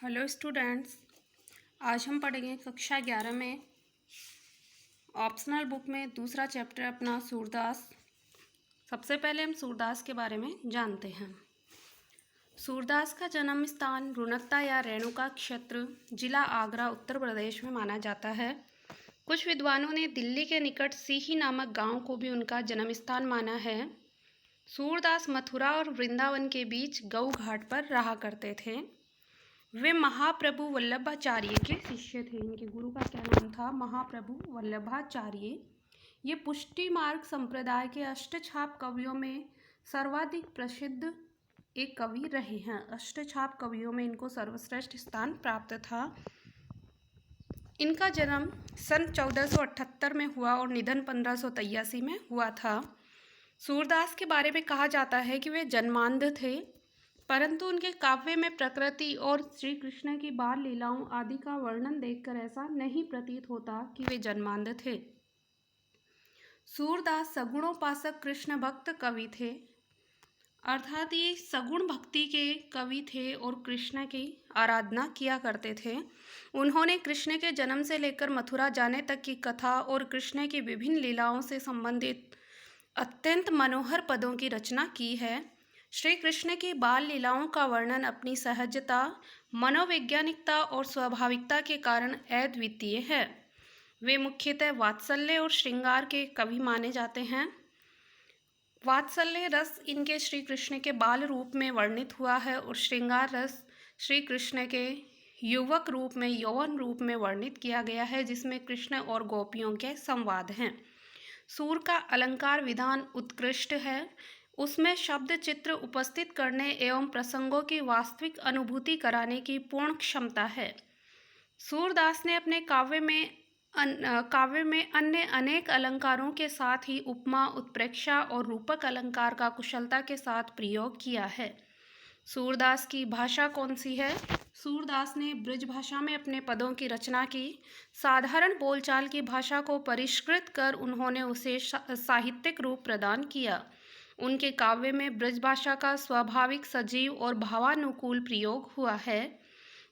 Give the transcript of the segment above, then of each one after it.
Hello students, आज हम पढ़ेंगे कक्षा 11 में ऑप्शनल बुक में दूसरा चैप्टर अपना सूरदास। सबसे पहले हम सूरदास के बारे में जानते हैं। सूरदास का जन्म स्थान रुनकता या रेणुका क्षेत्र, जिला आगरा, उत्तर प्रदेश में माना जाता है। कुछ विद्वानों ने दिल्ली के निकट सीही नामक गांव को भी उनका जन्म स्थान माना है। सूरदास मथुरा और वृंदावन के बीच गऊ घाट पर रहा करते थे। वे महाप्रभु वल्लभाचार्य के शिष्य थे। इनके गुरु का क्या नाम था? महाप्रभु वल्लभाचार्य। ये पुष्टि मार्ग संप्रदाय के अष्टछाप कवियों में सर्वाधिक प्रसिद्ध एक कवि रहे हैं। अष्टछाप कवियों में इनको सर्वश्रेष्ठ स्थान प्राप्त था। इनका जन्म सन 1478 में हुआ और निधन 1583 में हुआ था। सूरदास के बारे में कहा जाता है कि वे जन्मांध थे, परंतु उनके काव्य में प्रकृति और श्री कृष्ण की बाल लीलाओं आदि का वर्णन देखकर ऐसा नहीं प्रतीत होता कि वे जन्मांध थे। सूरदास सगुणोपासक कृष्ण भक्त कवि थे, अर्थात ये सगुण भक्ति के कवि थे और कृष्ण की आराधना किया करते थे। उन्होंने कृष्ण के जन्म से लेकर मथुरा जाने तक की कथा और कृष्ण की विभिन्न लीलाओं से संबंधित अत्यंत मनोहर पदों की रचना की है। श्री कृष्ण की बाल लीलाओं का वर्णन अपनी सहजता, मनोवैज्ञानिकता और स्वाभाविकता के कारण अद्वितीय है। वे मुख्यतः वात्सल्य और श्रृंगार के कवि माने जाते हैं। वात्सल्य रस इनके श्री कृष्ण के बाल रूप में वर्णित हुआ है और श्रृंगार रस श्री कृष्ण के युवक रूप में, यौवन रूप में वर्णित किया गया है, जिसमें कृष्ण और गोपियों के संवाद हैं। सूर का अलंकार विधान उत्कृष्ट है। उसमें शब्द चित्र उपस्थित करने एवं प्रसंगों की वास्तविक अनुभूति कराने की पूर्ण क्षमता है। सूरदास ने अपने काव्य में अन्य अनेक अलंकारों के साथ ही उपमा, उत्प्रेक्षा और रूपक अलंकार का कुशलता के साथ प्रयोग किया है। सूरदास की भाषा कौन सी है? सूरदास ने ब्रज भाषा में अपने पदों की रचना की। साधारण बोलचाल की भाषा को परिष्कृत कर उन्होंने उसे साहित्यिक रूप प्रदान किया। उनके काव्य में ब्रज भाषा का स्वाभाविक, सजीव और भावानुकूल प्रयोग हुआ है।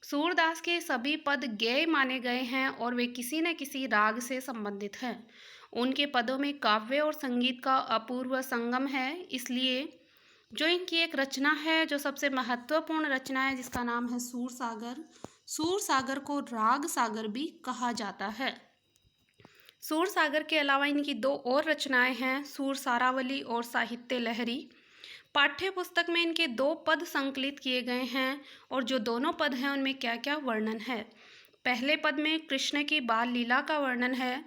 सूरदास के सभी पद गेय माने गए हैं और वे किसी न किसी राग से संबंधित हैं। उनके पदों में काव्य और संगीत का अपूर्व संगम है। इसलिए जो इनकी एक रचना है, जो सबसे महत्वपूर्ण रचना है, जिसका नाम है सूर सागर। सूर सागर को राग सागर भी कहा जाता है। सूर सागर के अलावा इनकी दो और रचनाएं हैं, सूर सारावली और साहित्य लहरी। पाठ्य पुस्तक में इनके 2 पद संकलित किए गए हैं और जो दोनों पद हैं उनमें क्या क्या वर्णन है। पहले पद में कृष्ण की बाल लीला का वर्णन है।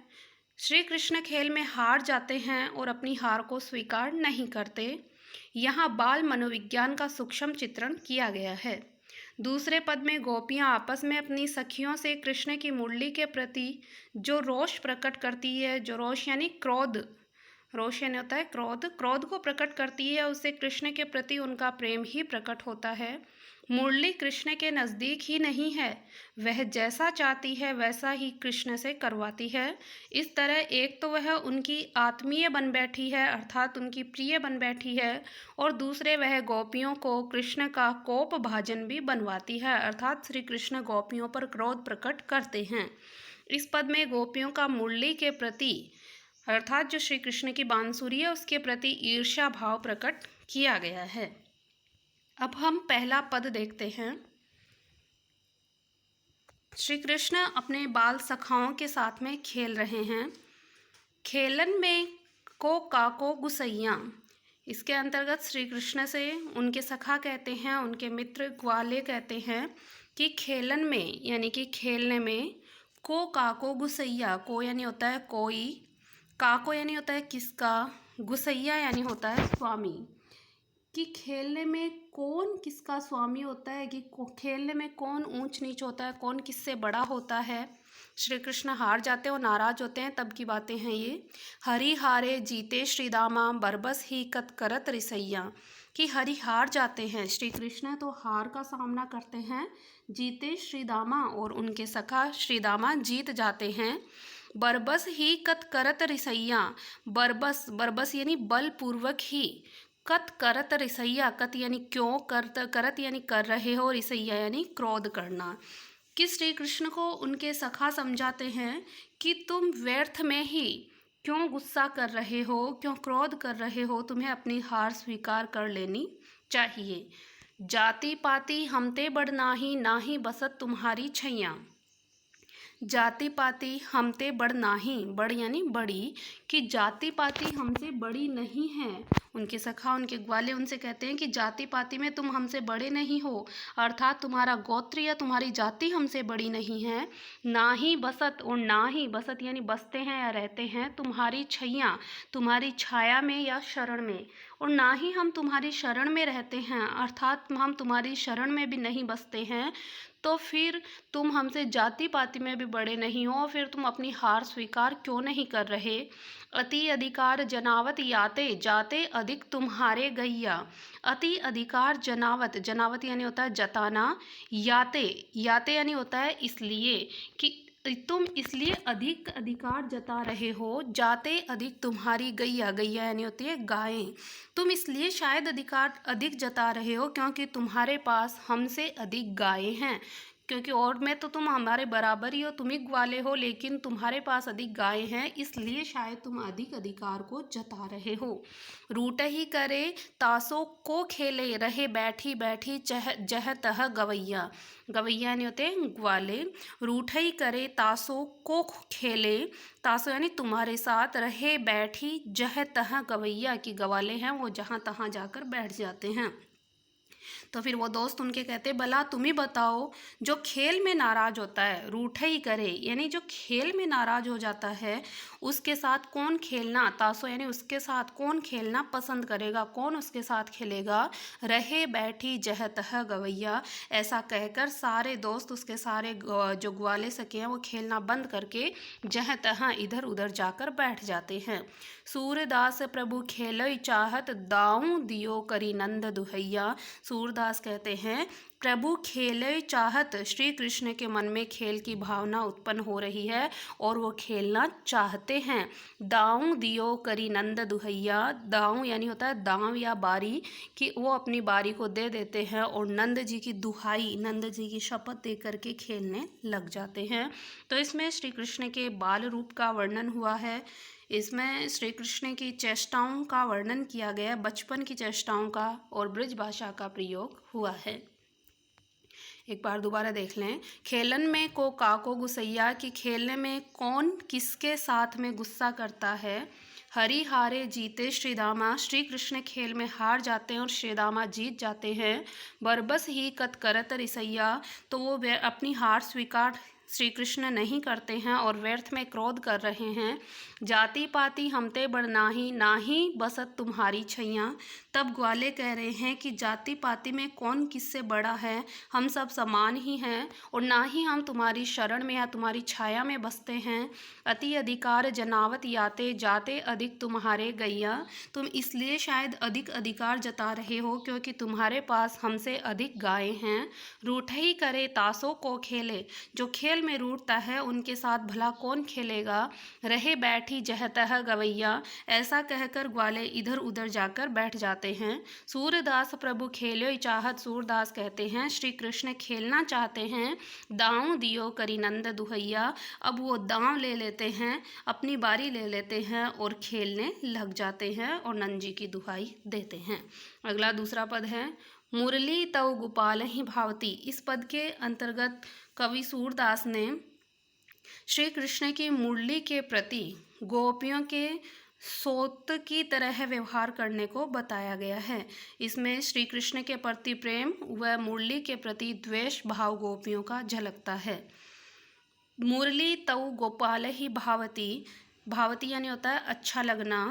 श्री कृष्ण खेल में हार जाते हैं और अपनी हार को स्वीकार नहीं करते। यहाँ बाल मनोविज्ञान का सूक्ष्म चित्रण किया गया है। दूसरे पद में गोपियाँ आपस में अपनी सखियों से कृष्ण की मुरली के प्रति जो रोष प्रकट करती है, जो रोष यानी क्रोध, रोष यानी होता है क्रोध, क्रोध को प्रकट करती है, उससे कृष्ण के प्रति उनका प्रेम ही प्रकट होता है। मुरली कृष्ण के नज़दीक ही नहीं है, वह जैसा चाहती है वैसा ही कृष्ण से करवाती है। इस तरह एक तो वह उनकी आत्मीय बन बैठी है, अर्थात उनकी प्रिय बन बैठी है, और दूसरे वह गोपियों को कृष्ण का कोप भाजन भी बनवाती है, अर्थात श्री कृष्ण गोपियों पर क्रोध प्रकट करते हैं। इस पद में गोपियों का मुरली के प्रति, अर्थात जो श्री कृष्ण की बांसुरी है उसके प्रति ईर्ष्या भाव प्रकट किया गया है। अब हम पहला पद देखते हैं। श्री कृष्ण अपने बाल सखाओं के साथ में खेल रहे हैं। खेलन में को काको गुसैया, इसके अंतर्गत श्री कृष्ण से उनके सखा कहते हैं, उनके मित्र ग्वाले कहते हैं कि खेलन में यानी कि खेलने में, को काको गुसैया, को यानी होता है कोई, काको यानी होता है किसका, गुसैया यानी होता है स्वामी, कि खेलने में कौन किसका स्वामी होता है, कि खेलने में कौन ऊंच नीच होता है, कौन किससे बड़ा होता है। श्री कृष्ण हार जाते हैं और नाराज होते हैं, तब की बातें हैं ये। हरि हारे जीते श्रीदामा, बरबस ही कत करत रिसैया, कि हरि हार जाते हैं, श्री कृष्ण तो हार का सामना करते हैं, जीते श्रीदामा और उनके सखा श्रीदामा जीत जाते हैं। बरबस ही कत करत रिसैया, बरबस, बरबस यानी बलपूर्वक ही, कत करत रिसैया, कत यानी क्यों, करत यानी कर रहे हो, रिसैया यानी क्रोध करना। कि श्री कृष्ण को उनके सखा समझाते हैं कि तुम व्यर्थ में ही क्यों गुस्सा कर रहे हो, क्यों क्रोध कर रहे हो, तुम्हें अपनी हार स्वीकार कर लेनी चाहिए। जाति पाति हमते बड़ नाही, नाही बसत तुम्हारी छैया। जाति पाति हमते बड़ नाही, बड़ यानी बड़ी, कि जाति पाति हमसे बड़ी नहीं है। उनके सखा, उनके ग्वाले उनसे कहते हैं कि जाति पाति में तुम हमसे बड़े नहीं हो, अर्थात तुम्हारा गोत्र या तुम्हारी जाति हमसे बड़ी नहीं है। ना ही बसत, और ना ही बसत यानी बसते हैं या रहते हैं, तुम्हारी छैया, तुम्हारी छाया में या शरण में, और ना ही हम तुम्हारी शरण में रहते हैं, अर्थात हम तुम्हारी शरण में भी नहीं बसते हैं। तो फिर तुम हमसे जाति पाति में भी बड़े नहीं हो, फिर तुम अपनी हार स्वीकार क्यों नहीं कर रहे। अति अधिकार जनावत याते, जाते अधिक तुम्हारे गैया। अति अधिकार जनावत, जनावत यानी होता है जताना, याते, याते यानी होता है इसलिए, कि तुम इसलिए अधिक अधिकार जता रहे हो, जाते अधिक तुम्हारी गैया, गैया यानी होती है गायें। तुम इसलिए शायद अधिकार अधिक जता रहे हो क्योंकि तुम्हारे पास हमसे अधिक गायें हैं, क्योंकि और में तो तुम हमारे बराबर ही हो, तुम ही ग्वाले हो, लेकिन तुम्हारे पास अधिक गायें हैं, इसलिए शायद तुम अधिक अधिकार को जता रहे हो। रूट ही करे तासों को खेले, रहे बैठी बैठी जह तह गवैया। गवैया नहीं होते ग्वाले। रूठ ही करे तासों को खेले, तासो यानी तुम्हारे साथ, रहे बैठी जह तह गवैया, की गवाले हैं वो जहाँ तहाँ जाकर बैठ जाते हैं। तो फिर वो दोस्त उनके कहते, भला तुम ही बताओ, जो खेल में नाराज होता है, रूठे ही करे यानी जो खेल में नाराज हो जाता है, उसके साथ कौन खेलना, तासो यानी उसके साथ कौन खेलना पसंद करेगा, कौन उसके साथ खेलेगा। रहे बैठी जह तह गवैया, ऐसा कहकर सारे दोस्त उसके सारे जो ग्वाले सके हैं वो खेलना बंद करके जह तह इधर उधर जाकर बैठ जाते हैं। सूरदास प्रभु खेलई चाहत, दाऊं दियो करी नंद दुहैया। सूरदास कहते हैं प्रभु खेले चाहत, श्री कृष्ण के मन में खेल की भावना उत्पन्न हो रही है और वो खेलना चाहते हैं। दाऊं दियो करी नंद दुहैया, दाऊं यानी होता है दांव या बारी, कि वो अपनी बारी को दे देते हैं और नंद जी की दुहाई, नंद जी की शपथ दे करके खेलने लग जाते हैं। तो इसमें श्री कृष्ण के बाल रूप का वर्णन हुआ है, इसमें श्री कृष्ण की चेष्टाओं का वर्णन किया गया, बचपन की चेष्टाओं का और ब्रज भाषा का प्रयोग हुआ है। एक बार दोबारा देख लें। खेलन में को काको गुस्सैया, कि खेलने में कौन किसके साथ में गुस्सा करता है। हरि हारे जीते श्री दामा, श्री कृष्ण खेल में हार जाते हैं और श्री दामा जीत जाते हैं। बरबस ही कत करत रिसैया, तो वो अपनी हार स्वीकार श्री कृष्ण नहीं करते हैं और व्यर्थ में क्रोध कर रहे हैं। जाति पाति हमते बड़ नाही, नाही बसत तुम्हारी छैया। तब ग्वाले कह रहे हैं कि जाति पाति में कौन किससे बड़ा है, हम सब समान ही हैं और ना ही हम तुम्हारी शरण में या तुम्हारी छाया में बसते हैं। अति अधिकार जनावत याते, जाते अधिक तुम्हारे गैया। तुम इसलिए शायद अधिक अधिकार जता रहे हो क्योंकि तुम्हारे पास हमसे अधिक गायें हैं। रूठ ही करे तासों को खेले, जो खेल में रूठता है उनके साथ भला कौन खेलेगा। रहे बैठी जह तह गवैया, ऐसा कहकर ग्वाले इधर उधर जाकर बैठ जाते हैं। सूरदास प्रभु खेलो चाहत, सूरदास कहते हैं श्री कृष्ण खेलना चाहते हैं। दांव दियो करी नंद दुहैया, अब वो दांव ले लेते हैं, अपनी बारी ले लेते हैं और खेलने लग जाते हैं और नंद जी की दुहाई देते हैं। अगला दूसरा पद है मुरली तव गोपाल ही भावती। इस पद के अंतर्गत कवि सूरदास ने श्री कृष्ण की मुरली के प्रति गोपियों के सोत की तरह व्यवहार करने को बताया गया है। इसमें श्री कृष्ण के प्रति प्रेम व मुरली के प्रति द्वेष भाव गोपियों का झलकता है। मुरली तव गोपाल ही भावती, भावती यानी होता है अच्छा लगना।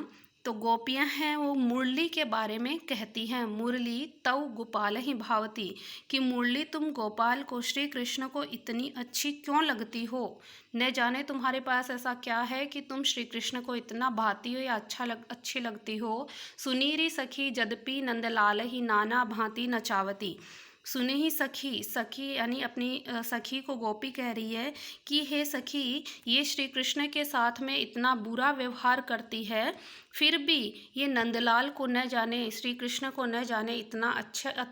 तो गोपियां हैं वो मुरली के बारे में कहती हैं, मुरली तव गोपाल ही भावती, कि मुरली तुम गोपाल को, श्री कृष्ण को इतनी अच्छी क्यों लगती हो। न जाने तुम्हारे पास ऐसा क्या है कि तुम श्री कृष्ण को इतना भाती हो या अच्छी लगती हो। सुनीरी सखी जदपि नंदलाल ही नाना भांति नचावती। सुने ही सखी, सखी यानी अपनी सखी को गोपी कह रही है कि हे सखी, ये श्री कृष्ण के साथ में इतना बुरा व्यवहार करती है, फिर भी ये नंदलाल को न जाने, श्री कृष्ण को न जाने इतना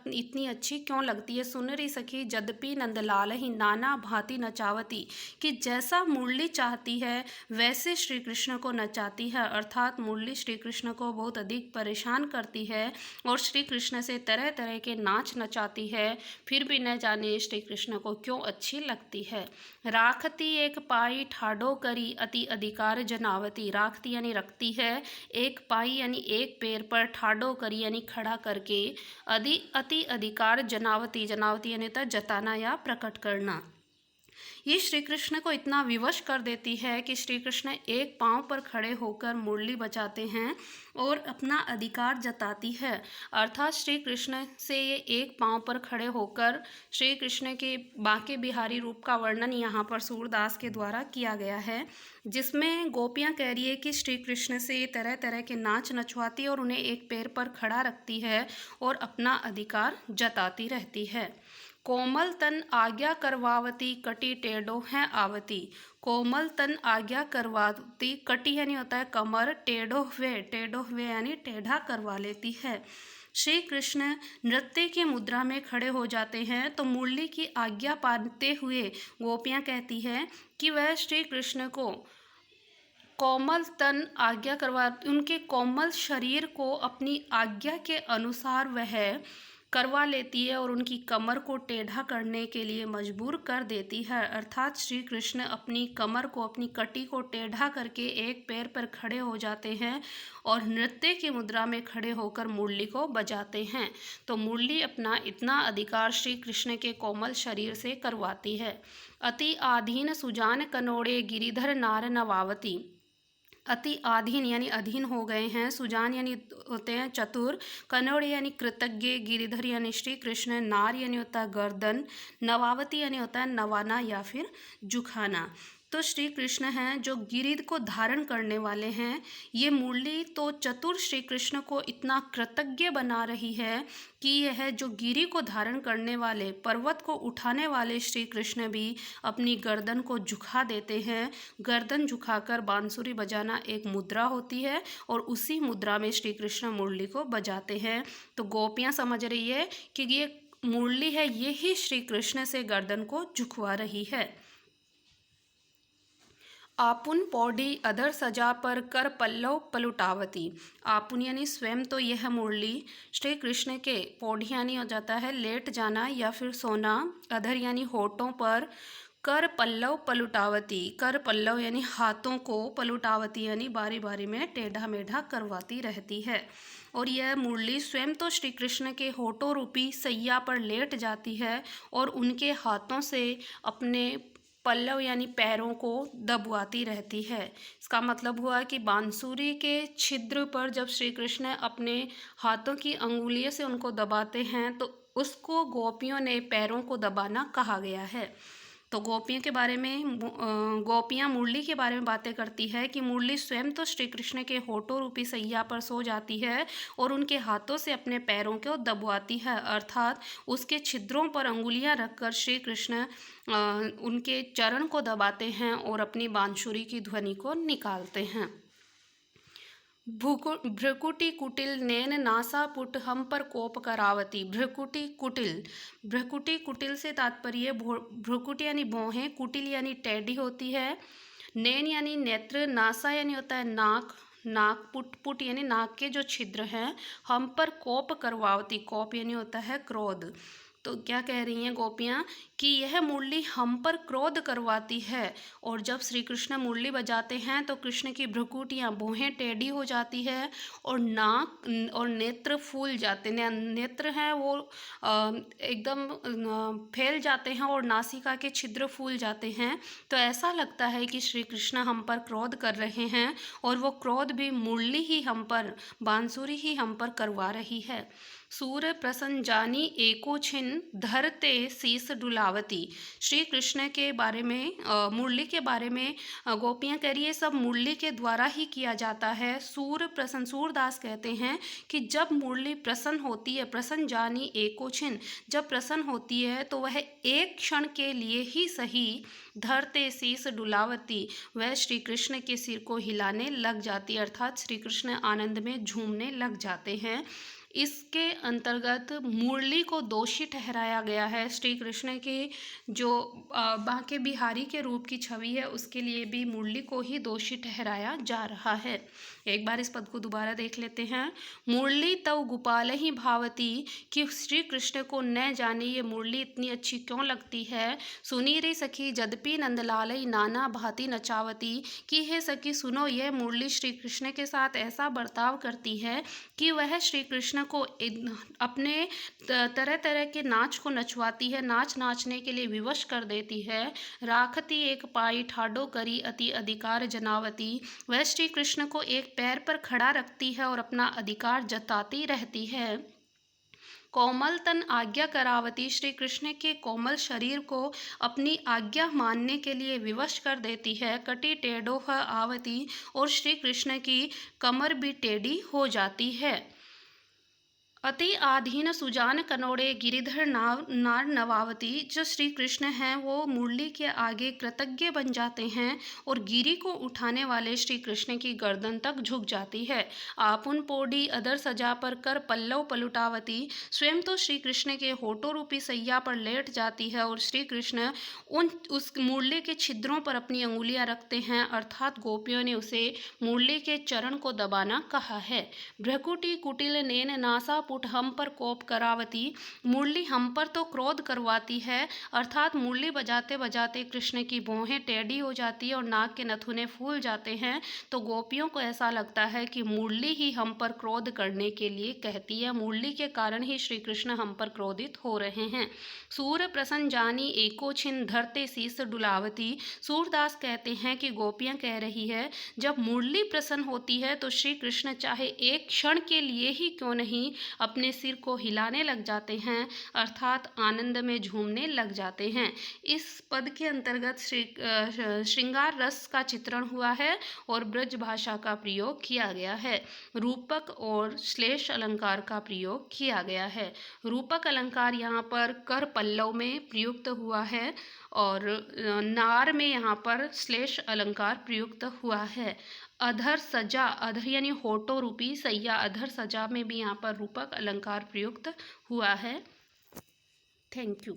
इतनी अच्छी क्यों लगती है। सुन रही सखी यद्यपि नंदलाल ही नाना भांति नचावती, कि जैसा मुरली चाहती है वैसे श्री कृष्ण को नचाती है, अर्थात मुरली श्री कृष्ण को बहुत अधिक परेशान करती है और श्री कृष्ण से तरह तरह के नाच नचाती है, फिर भी न जाने श्री कृष्ण को क्यों अच्छी लगती है। राखती एक पाई ठाडो करी अति अधिकार जनावती, राखती यानी रखती है, एक पाई यानी एक पैर पर, ठाडो करी यानी खड़ा करके, अति अधिकार जनावती, जनावती यानी होता है जताना या प्रकट करना। ये श्री कृष्ण को इतना विवश कर देती है कि श्री कृष्ण एक पांव पर खड़े होकर मुरली बजाते हैं और अपना अधिकार जताती है, अर्थात श्री कृष्ण से ये एक पांव पर खड़े होकर श्री कृष्ण के बांके बिहारी रूप का वर्णन यहाँ पर सूरदास के द्वारा किया गया है, जिसमें गोपियाँ कह रही है कि श्री कृष्ण से तरह तरह के नाच नचवाती और उन्हें एक पैर पर खड़ा रखती है और अपना अधिकार जताती रहती है। कोमल तन आज्ञा करवावती कटी टेढ़ो है आवती, कोमल तन आज्ञा करवाती, कटी यानी होता है कमर, टेढ़ो हुए यानी टेढ़ा करवा लेती है। श्री कृष्ण नृत्य की मुद्रा में खड़े हो जाते हैं तो मुरली की आज्ञा पाते हुए गोपियाँ कहती है कि वह श्री कृष्ण को कोमल तन आज्ञा करवा, उनके कोमल शरीर को अपनी आज्ञा के अनुसार वह करवा लेती है और उनकी कमर को टेढ़ा करने के लिए मजबूर कर देती है, अर्थात श्री कृष्ण अपनी कमर को, अपनी कटी को टेढ़ा करके एक पैर पर खड़े हो जाते हैं और नृत्य की मुद्रा में खड़े होकर मुरली को बजाते हैं। तो मुरली अपना इतना अधिकार श्री कृष्ण के कोमल शरीर से करवाती है। अति आधीन सुजान कनोड़े गिरिधर नार नवावती, अति आधीन यानी अधीन हो गए हैं, सुजान यानी होते हैं चतुर, कनौड़ यानी कृतज्ञ, गिरिधर यानी श्री कृष्ण, नार यानी होता है गर्दन, नवावती यानी होता है नवाना या फिर झुकाना। तो श्री कृष्ण हैं जो गिरिध को धारण करने वाले हैं। ये मुरली तो चतुर श्री कृष्ण को इतना कृतज्ञ बना रही है कि यह जो गिरि को धारण करने वाले, पर्वत को उठाने वाले श्री कृष्ण भी अपनी गर्दन को झुका देते हैं। गर्दन झुकाकर बांसुरी बजाना एक मुद्रा होती है और उसी मुद्रा में श्री कृष्ण मुरली को बजाते हैं। तो गोपियाँ समझ रही है कि ये मुरली है, यही श्री कृष्ण से गर्दन को झुकवा रही है। आपुन पौड़ी अधर सजा पर कर पल्लव पलुटावती, आपुन यानी स्वयं तो यह मुरली श्री कृष्ण के, पौड़ी यानी हो जाता है लेट जाना या फिर सोना, अधर यानी होठों पर, कर पल्लव पलुटावती, कर पल्लव यानी हाथों को, पलुटावती यानी बारी बारी में टेढ़ा मेढ़ा करवाती रहती है। और यह मुरली स्वयं तो श्री कृष्ण के होठों रूपी सैया पर लेट जाती है और उनके हाथों से अपने पल्लव यानी पैरों को दबवाती रहती है। इसका मतलब हुआ कि बांसुरी के छिद्र पर जब श्री कृष्ण अपने हाथों की अंगुलियों से उनको दबाते हैं तो उसको गोपियों ने पैरों को दबाना कहा गया है। तो गोपियों के बारे में गोपियाँ मुरली के बारे में बातें करती है कि मुरली स्वयं तो श्री कृष्ण के होठों रूपी सैया पर सो जाती है और उनके हाथों से अपने पैरों को दबवाती है, अर्थात उसके छिद्रों पर अंगुलियां रखकर श्री कृष्ण उनके चरण को दबाते हैं और अपनी बांसुरी की ध्वनि को निकालते हैं। भ्रकुटी कुटिल नैन नासा पुट हम पर कोप करावती, भ्रकुटी कुटिल, भ्रकुटी कुटिल से तात्पर्य भ्रकुटी यानी भौहें, कुटिल यानी टेढ़ी होती है, नैन यानी नेत्र, नासा यानी होता है नाक, नाक पुट यानी नाक के जो छिद्र हैं, हम पर कोप करवावती, कोप यानी होता है क्रोध। तो क्या कह रही हैं गोपियाँ कि यह मुरली हम पर क्रोध करवाती है और जब श्री कृष्ण मुरली बजाते हैं तो कृष्ण की भ्रुकुटियाँ, भौहें टेढ़ी हो जाती है और नाक और नेत्र फूल जाते हैं, नेत्र हैं वो एकदम फैल जाते हैं और नासिका के छिद्र फूल जाते हैं। तो ऐसा लगता है कि श्री कृष्ण हम पर क्रोध कर रहे हैं और वो क्रोध भी मुरली ही हम पर, बांसुरी ही हम पर करवा रही है। सूर प्रसन्न जानी एको छिन धरते शीस डुलावती। श्री कृष्ण के बारे में मुरली के बारे में गोपियाँ कह रही है सब मुरली के द्वारा ही किया जाता है। सूर प्रसन्न, सूरदास कहते हैं कि जब मुरली प्रसन्न होती है, प्रसन्न जानी एको छिन, जब प्रसन्न होती है तो वह एक क्षण के लिए ही सही धरते शीस डुलावती, वह श्री कृष्ण के सिर को हिलाने लग जाती है, अर्थात श्री कृष्ण आनंद में झूमने लग जाते हैं। इसके अंतर्गत मुरली को दोषी ठहराया गया है। श्री कृष्ण की जो बांके बिहारी के रूप की छवि है उसके लिए भी मुरली को ही दोषी ठहराया जा रहा है। एक बार इस पद को दोबारा देख लेते हैं। मुरली तव गोपाल ही भावती, कि श्री कृष्ण को न जाने ये मुरली इतनी अच्छी क्यों लगती है। सुनी रे सखी जदपि नंदलाल नाना भांति नचावती, कि हे सखी सुनो, यह मुरली श्री कृष्ण के साथ ऐसा बर्ताव करती है कि वह श्री कृष्ण को अपने तरह तरह के नाच को नचवाती है, नाच नाचने के लिए विवश कर देती है। राखती एक पाई ठाडो करी अति अधिकार जनावती, वह श्री कृष्ण को एक पैर पर खड़ा रखती है और अपना अधिकार जताती रहती है। कोमल तन आज्ञा करावती, श्री कृष्ण के कोमल शरीर को अपनी आज्ञा मानने के लिए विवश कर देती है। कटी टेढ़ो आवती, और श्री कृष्ण की कमर भी टेढ़ी हो जाती है। अति आधीन सुजान कनोड़े गिरिधर नार नवावती, जो श्री कृष्ण हैं वो मुरली के आगे कृतज्ञ बन जाते हैं और गिरी को उठाने वाले श्री कृष्ण की गर्दन तक झुक जाती है। आपुन पोडी अदर सजा पर कर पल्लव पलुटावती, स्वयं तो श्री कृष्ण के होठों रूपी सैया पर लेट जाती है और श्री कृष्ण उस मुरली के छिद्रों पर अपनी अंगुलियां रखते हैं, अर्थात गोपियों ने उसे मुरली के चरण को दबाना कहा है। भ्रकुटी कुटिल नैन नासा पुट हम पर कोप करावती, मुरली हम पर तो क्रोध करवाती है, अर्थात मुरली बजाते बजाते कृष्ण की भौहें टेढ़ी हो जाती है और नाक के नथुने फूल जाते हैं। तो गोपियों को ऐसा लगता है कि मुरली ही हम पर क्रोध करने के लिए कहती है, मुरली के कारण ही श्री कृष्ण हम पर क्रोधित हो रहे हैं। सूर प्रसन्न जानी एको छिन धरते शीस डुलावती, सूरदास कहते हैं कि गोपियां कह रही है जब मुरली प्रसन्न होती है तो श्री कृष्ण चाहे एक क्षण के लिए ही क्यों नहीं अपने सिर को हिलाने लग जाते हैं, अर्थात आनंद में झूमने लग जाते हैं। इस पद के अंतर्गत श्रृंगार रस का चित्रण हुआ है और ब्रज भाषा का प्रयोग किया गया है। रूपक और श्लेष अलंकार का प्रयोग किया गया है। रूपक अलंकार यहाँ पर कर पल्लव में प्रयुक्त हुआ है और नार में यहाँ पर श्लेष अलंकार प्रयुक्त हुआ है। अधर सजा, अधर यानी होठों रूपी सैया, अधर सजा में भी यहाँ पर रूपक अलंकार प्रयुक्त हुआ है। Thank you.